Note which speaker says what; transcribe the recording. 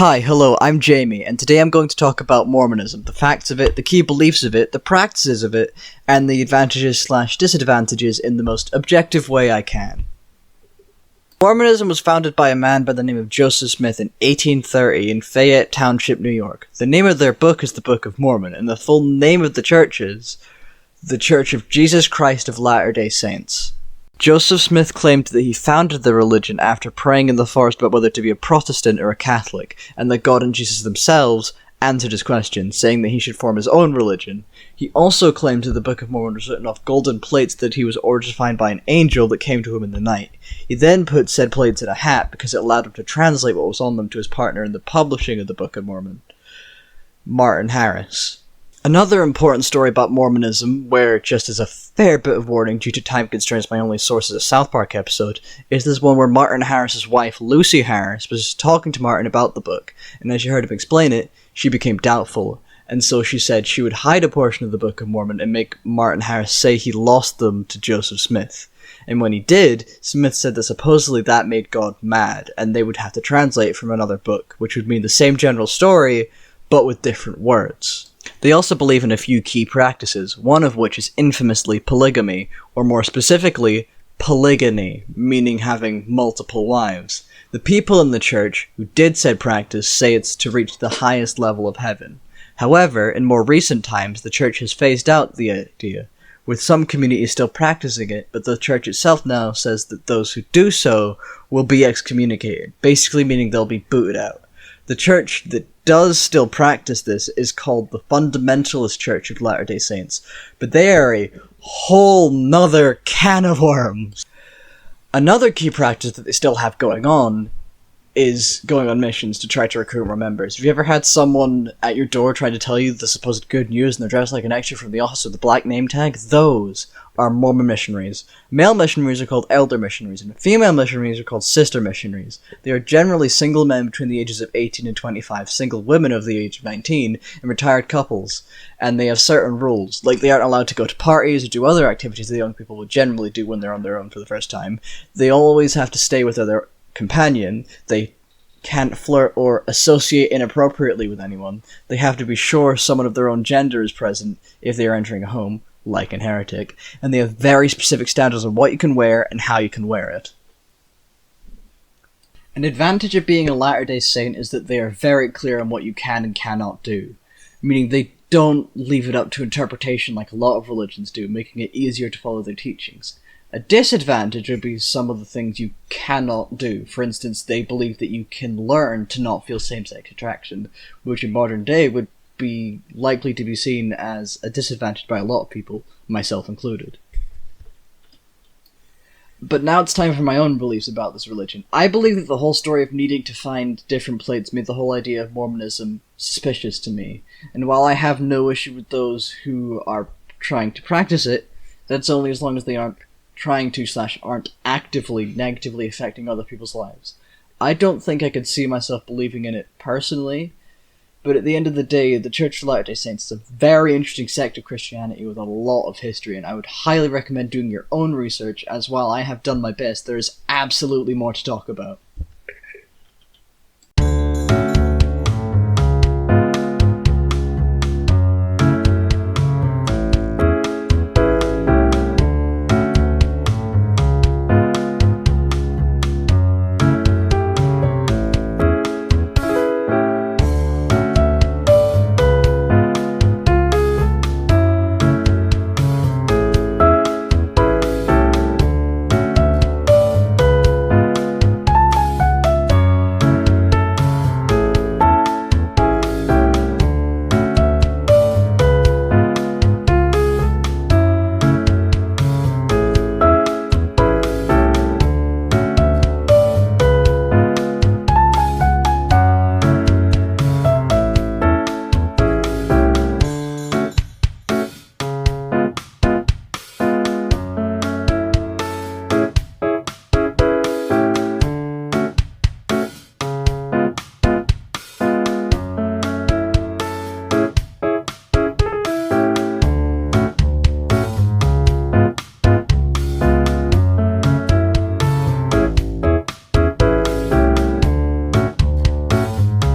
Speaker 1: Hi, hello, I'm Jamie, and today I'm going to talk about Mormonism, the facts of it, the key beliefs of it, the practices of it, and the advantages/disadvantages in the most objective way I can. Mormonism was founded by a man by the name of Joseph Smith in 1830 in Fayette Township, New York. The name of their book is the Book of Mormon, and the full name of the church is the Church of Jesus Christ of Latter-day Saints. Joseph Smith claimed that he founded the religion after praying in the forest about whether to be a Protestant or a Catholic, and that God and Jesus themselves answered his question, saying that he should form his own religion. He also claimed that the Book of Mormon was written off golden plates that he was ordered to find by an angel that came to him in the night. He then put said plates in a hat because it allowed him to translate what was on them to his partner in the publishing of the Book of Mormon, Martin Harris. Another important story about Mormonism, where just as a fair bit of warning due to time constraints my only source is a South Park episode, is this one where Martin Harris's wife, Lucy Harris, was talking to Martin about the book, and as she heard him explain it, she became doubtful, and so she said she would hide a portion of the Book of Mormon and make Martin Harris say he lost them to Joseph Smith. And when he did, Smith said that supposedly that made God mad, and they would have to translate from another book, which would mean the same general story, but with different words. They also believe in a few key practices, one of which is infamously polygamy, or more specifically, polygyny, meaning having multiple wives. The people in the church who did said practice say it's to reach the highest level of heaven. However, in more recent times, the church has phased out the idea, with some communities still practicing it, but the church itself now says that those who do so will be excommunicated, basically meaning they'll be booted out. The church that does still practice this is called the Fundamentalist Church of Latter-day Saints, but they are a whole nother can of worms. Another key practice that they still have going on is going on missions to try to recruit more members. Have you ever had someone at your door try to tell you the supposed good news and they're dressed like an extra from The Office with the black name tag? Those are Mormon missionaries. Male missionaries are called elder missionaries, and female missionaries are called sister missionaries. They are generally single men between the ages of 18 and 25, single women of the age of 19, and retired couples. And they have certain rules, like they aren't allowed to go to parties or do other activities that young people would generally do when they're on their own for the first time. They always have to stay with their companion. They can't flirt or associate inappropriately with anyone. They have to be sure someone of their own gender is present if they are entering a home, like in Heretic, and they have very specific standards on what you can wear and how you can wear it. An advantage of being a Latter-day Saint is that they are very clear on what you can and cannot do, meaning they don't leave it up to interpretation like a lot of religions do, making it easier to follow their teachings. A disadvantage would be some of the things you cannot do. For instance, they believe that you can learn to not feel same-sex attraction, which in modern day would be likely to be seen as a disadvantage by a lot of people, myself included. But now it's time for my own beliefs about this religion. I believe that the whole story of needing to find different plates made the whole idea of Mormonism suspicious to me, and while I have no issue with those who are trying to practice it, that's only as long as they aren't trying to / aren't actively negatively affecting other people's lives. I don't think I could see myself believing in it personally, but at the end of the day, the Church of Latter-day Saints is a very interesting sect of Christianity with a lot of history, and I would highly recommend doing your own research, as while I have done my best, there is absolutely more to talk about.